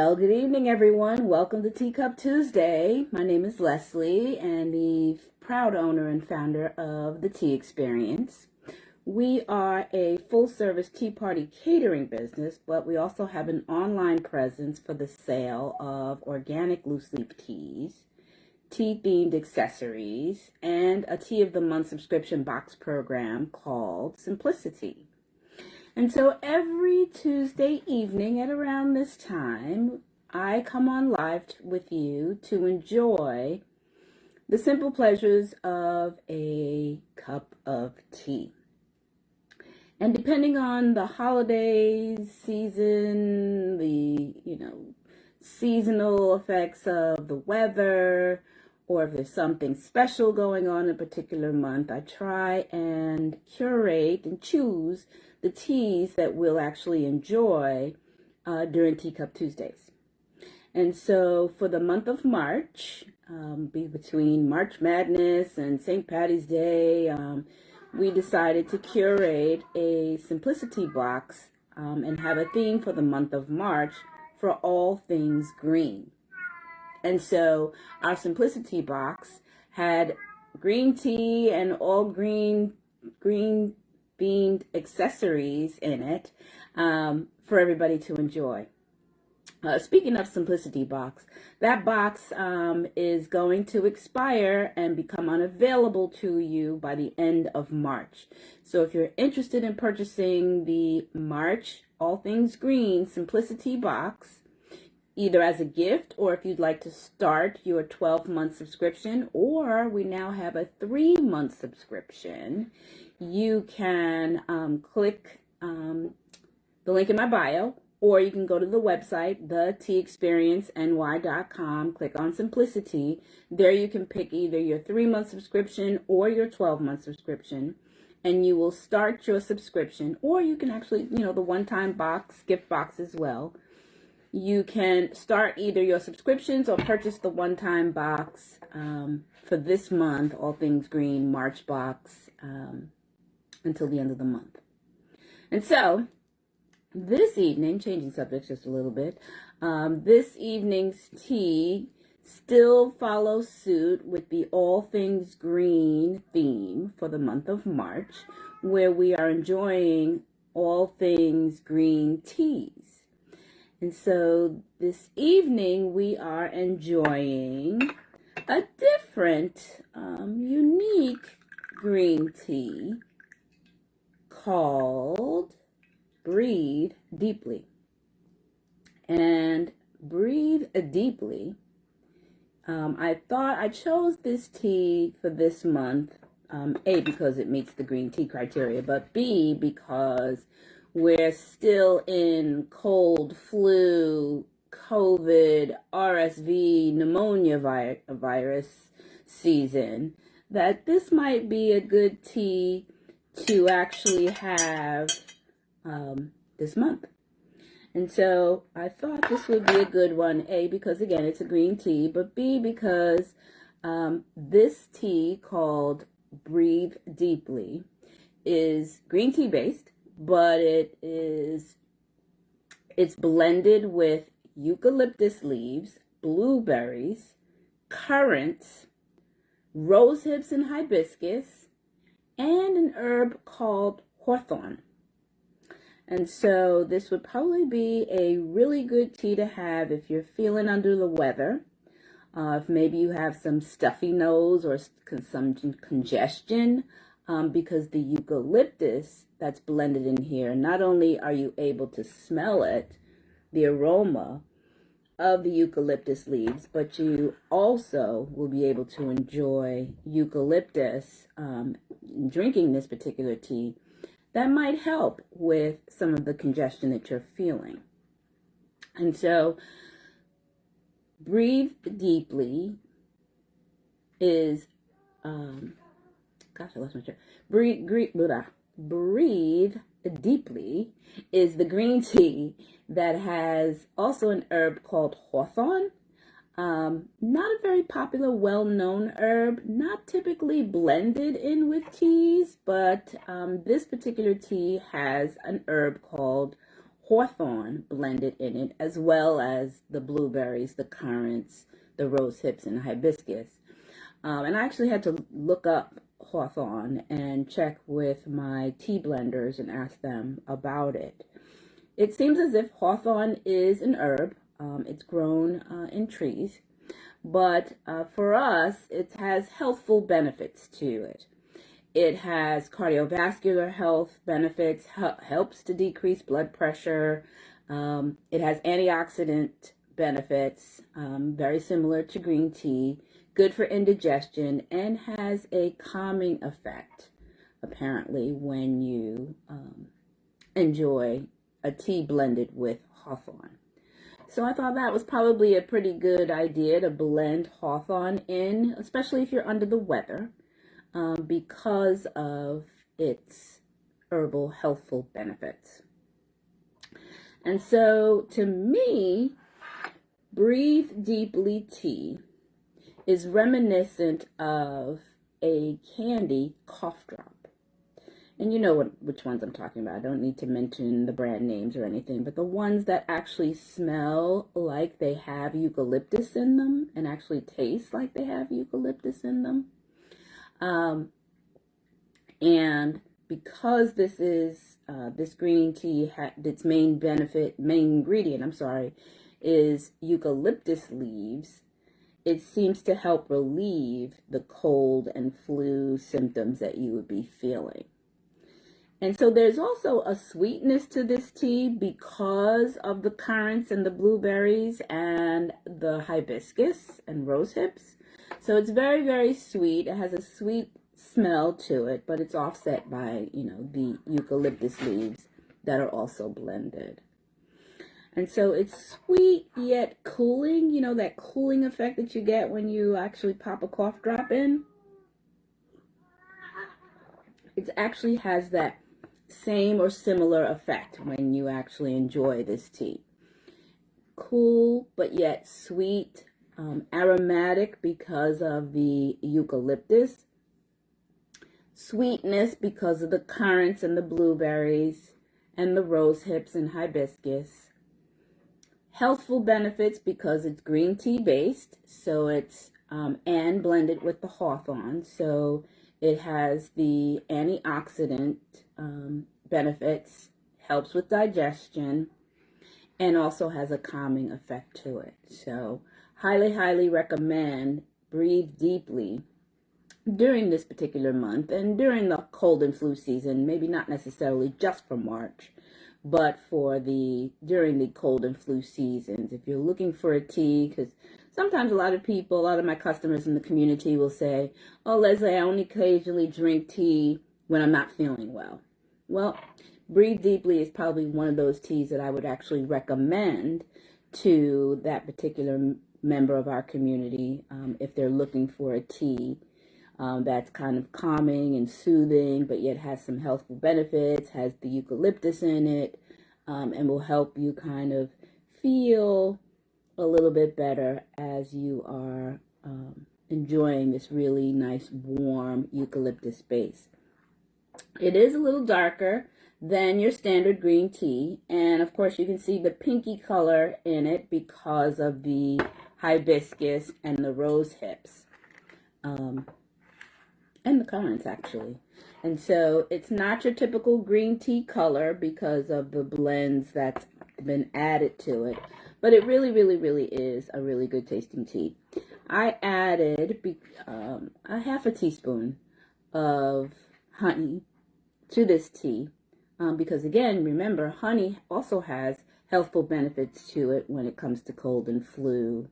Well, good evening, everyone. Welcome to Teacup Tuesday. My name is Leslie, and the proud owner and founder of the Tea Experience. We are a full-service tea party catering business, but we also have an online presence for the sale of organic loose-leaf teas, tea-themed accessories, and a Tea of the Month subscription box program called Simplicity. And so every Tuesday evening at around this time, I come on live with you to enjoy the simple pleasures of a cup of tea. And depending on the holidays, season, the, seasonal effects of the weather, or if there's something special going on in a particular month, I try and curate and choose the teas that we'll actually enjoy during Teacup Tuesdays. And so for the month of March, between March Madness and St. Patty's Day, we decided to curate a simplicity box and have a theme for the month of March for all things green. And so our simplicity box had green tea and all green themed accessories in it for everybody to enjoy. Speaking of simplicity box, that box is going to expire and become unavailable to you by the end of March. So if you're interested in purchasing the March All Things Green Simplicity box, either as a gift or if you'd like to start your 12-month subscription, or we now have a 3-month subscription, you can click the link in my bio, or you can go to the website, theteaexperienceny.com, click on Simplicity. There you can pick either your 3-month subscription or your 12-month subscription, and you will start your subscription, or you can actually, the one-time box, gift box as well. You can start either your subscriptions or purchase the one-time box for this month, All Things Green March box, until the end of the month. And so this evening, changing subjects just a little bit, this evening's tea still follows suit with the All Things Green theme for the month of March, where we are enjoying all things green teas. And so this evening we are enjoying a different, unique green tea called Breathe Deeply. And Breathe Deeply, I thought I chose this tea for this month, A, because it meets the green tea criteria, but B, because we're still in cold, flu, COVID, RSV, pneumonia virus season, that this might be a good tea to actually have this month. And so I thought this would be a good one, A, because again, it's a green tea, but B, because this tea called Breathe Deeply is green tea based, but it's blended with eucalyptus leaves, blueberries, currants, rosehips and hibiscus, and an herb called Hawthorn. And so this would probably be a really good tea to have if you're feeling under the weather, if maybe you have some stuffy nose or some congestion, because the eucalyptus that's blended in here, not only are you able to smell it, the aroma of the eucalyptus leaves, but you also will be able to enjoy eucalyptus drinking this particular tea. That might help with some of the congestion that you're feeling. And so Breathe Deeply is, I lost my track. Breathe Deeply is the green tea that has also an herb called Hawthorn. Not a very popular, well-known herb, not typically blended in with teas, but this particular tea has an herb called Hawthorn blended in it, as well as the blueberries, the currants, the rosehips, and hibiscus. And I actually had to look up Hawthorn and check with my tea blenders and ask them about it. It seems as if hawthorn is an herb. It's grown in trees, but for us, it has healthful benefits to it. It has cardiovascular health benefits, helps to decrease blood pressure. It has antioxidant benefits, very similar to green tea, good for indigestion, and has a calming effect, apparently, when you enjoy a tea blended with hawthorn. So I thought that was probably a pretty good idea to blend hawthorn in, especially if you're under the weather, because of its herbal healthful benefits. And so to me, Breathe Deeply tea is reminiscent of a candy cough drop. And you know which ones I'm talking about. I don't need to mention the brand names or anything, but the ones that actually smell like they have eucalyptus in them and actually taste like they have eucalyptus in them. And because this is this green tea, its main ingredient, is eucalyptus leaves. It seems to help relieve the cold and flu symptoms that you would be feeling. And so there's also a sweetness to this tea because of the currants and the blueberries and the hibiscus and rosehips. So it's very, very sweet. It has a sweet smell to it, but it's offset by, the eucalyptus leaves that are also blended. And so it's sweet yet cooling, that cooling effect that you get when you actually pop a cough drop in. It actually has that same or similar effect when you actually enjoy this tea. Cool, but yet sweet, aromatic because of the eucalyptus, sweetness because of the currants and the blueberries and the rosehips and hibiscus, healthful benefits because it's green tea based, so it's and blended with the hawthorn, so it has the antioxidant benefits, helps with digestion, and also has a calming effect to it. So highly, highly recommend Breathe Deeply during this particular month and during the cold and flu season, maybe not necessarily just for March, but during the cold and flu seasons. If you're looking for a tea, because sometimes a lot of my customers in the community will say, "Oh, Leslie, I only occasionally drink tea when I'm not feeling well." Well, Breathe Deeply is probably one of those teas that I would actually recommend to that particular member of our community if they're looking for a tea that's kind of calming and soothing, but yet has some healthful benefits, has the eucalyptus in it, and will help you kind of feel a little bit better as you are enjoying this really nice, warm eucalyptus base. It is a little darker than your standard green tea, and of course you can see the pinky color in it because of the hibiscus and the rose hips. And the currants actually. And so it's not your typical green tea color because of the blends that's been added to it, but it really, really, really is a really good tasting tea. I added a half a teaspoon of honey to this tea because, again, remember, honey also has healthful benefits to it when it comes to cold and flu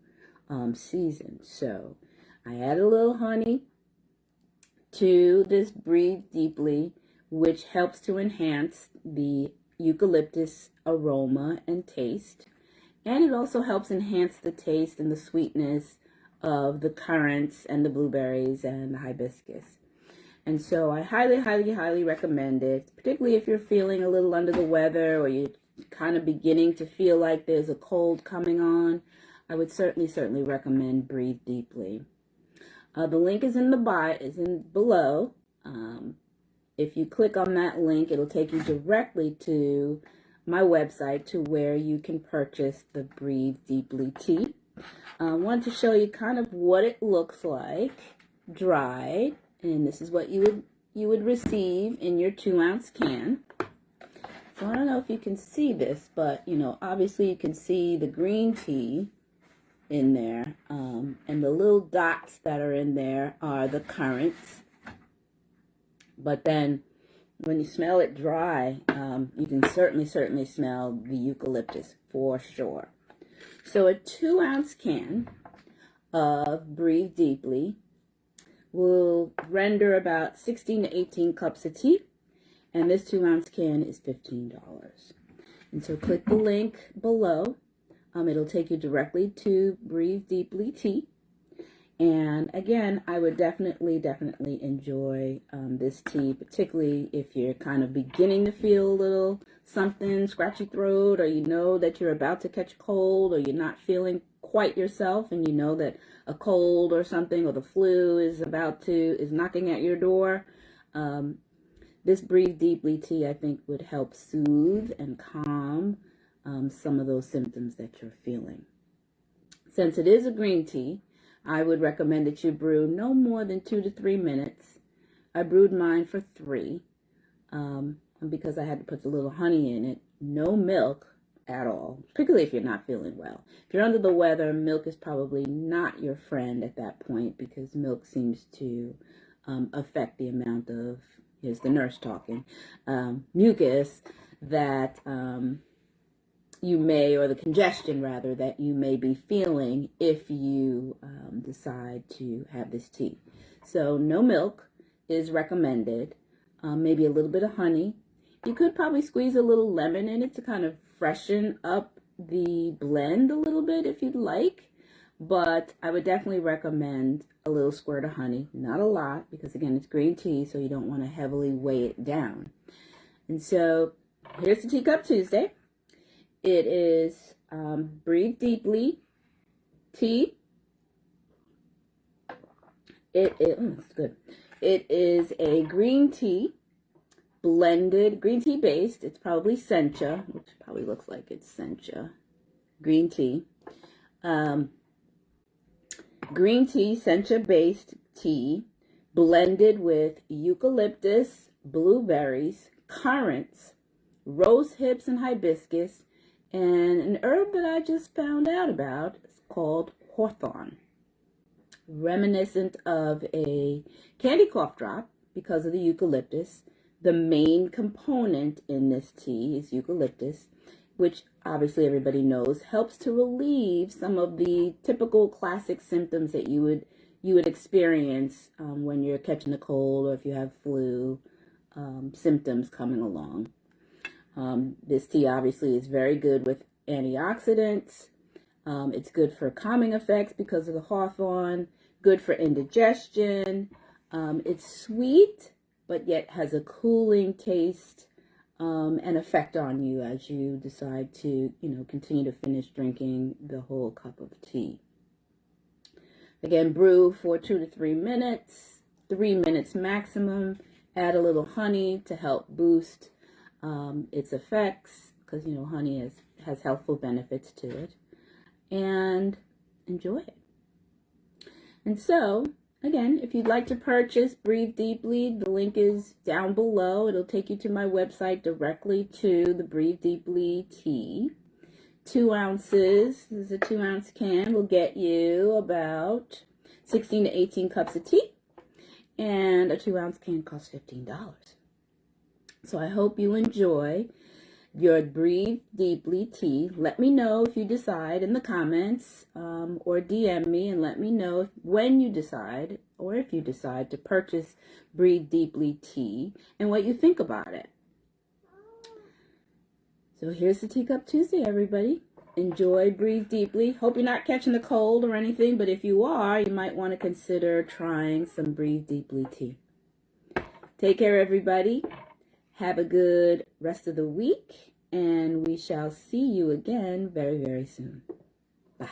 season. So I added a little honey to this Breathe Deeply, which helps to enhance the eucalyptus aroma and taste. And it also helps enhance the taste and the sweetness of the currants and the blueberries and the hibiscus. And so I highly, highly, highly recommend it, particularly if you're feeling a little under the weather or you're kind of beginning to feel like there's a cold coming on. I would certainly recommend Breathe Deeply. The link is in below. If you click on that link, it'll take you directly to my website to where you can purchase the Breathe Deeply tea. I wanted to show you kind of what it looks like dried, and this is what you would receive in your 2-ounce can. So I don't know if you can see this, but obviously you can see the green tea in there, and the little dots that are in there are the currants. But then when you smell it dry, you can certainly smell the eucalyptus for sure. So a 2-ounce can of Breathe Deeply will render about 16 to 18 cups of tea, and this 2-ounce can is $15. And so click the link below. It'll take you directly to Breathe Deeply tea. And again, I would definitely enjoy this tea, particularly if you're kind of beginning to feel a little something, scratchy throat, or you know that you're about to catch a cold, or you're not feeling quite yourself, and you know that a cold or something, or the flu is knocking at your door. This Breathe Deeply tea, I think, would help soothe and calm some of those symptoms that you're feeling. Since it is a green tea, I would recommend that you brew no more than 2 to 3 minutes. I brewed mine for 3 because I had to put a little honey in it. No milk at all, particularly if you're not feeling well. If you're under the weather, milk is probably not your friend at that point, because milk seems to affect the amount of, here's the nurse talking, mucus that you may, or the congestion rather, that you may be feeling if you decide to have this tea. So no milk is recommended. Maybe a little bit of honey. You could probably squeeze a little lemon in it to kind of freshen up the blend a little bit if you'd like. But I would definitely recommend a little squirt of honey. Not a lot, because again, it's green tea, so you don't want to heavily weigh it down. And so here's the Teacup Tuesday. It is Breathe Deeply tea. It's good. It is a green tea, blended, green tea based. It's probably sencha, which probably looks like it's sencha. Green tea. Green tea, sencha based tea, blended with eucalyptus, blueberries, currants, rosehips, and hibiscus, and an herb that I just found out about is called Hawthorn. Reminiscent of a candy cough drop because of the eucalyptus. The main component in this tea is eucalyptus, which obviously everybody knows helps to relieve some of the typical classic symptoms that you would experience when you're catching a cold, or if you have flu symptoms coming along. This tea obviously is very good with antioxidants. It's good for calming effects because of the hawthorn, good for indigestion. It's sweet, but yet has a cooling taste and effect on you as you decide to, continue to finish drinking the whole cup of tea. Again, brew for 2 to 3 minutes, 3 minutes maximum. Add a little honey to help boost its effects, because honey has healthful benefits to it, and enjoy it. And so again, if you'd like to purchase Breathe Deeply, the link is down below. It'll take you to my website directly to the Breathe Deeply tea. 2 ounces, this is a 2-ounce can, will get you about 16 to 18 cups of tea, and a 2-ounce can costs $15. So I hope you enjoy your Breathe Deeply tea. Let me know if you decide in the comments, or DM me and let me know when you decide, or if you decide to purchase Breathe Deeply tea and what you think about it. So here's the Teacup Tuesday, everybody. Enjoy Breathe Deeply. Hope you're not catching a cold or anything, but if you are, you might want to consider trying some Breathe Deeply tea. Take care, everybody. Have a good rest of the week, and we shall see you again very, very soon. Bye.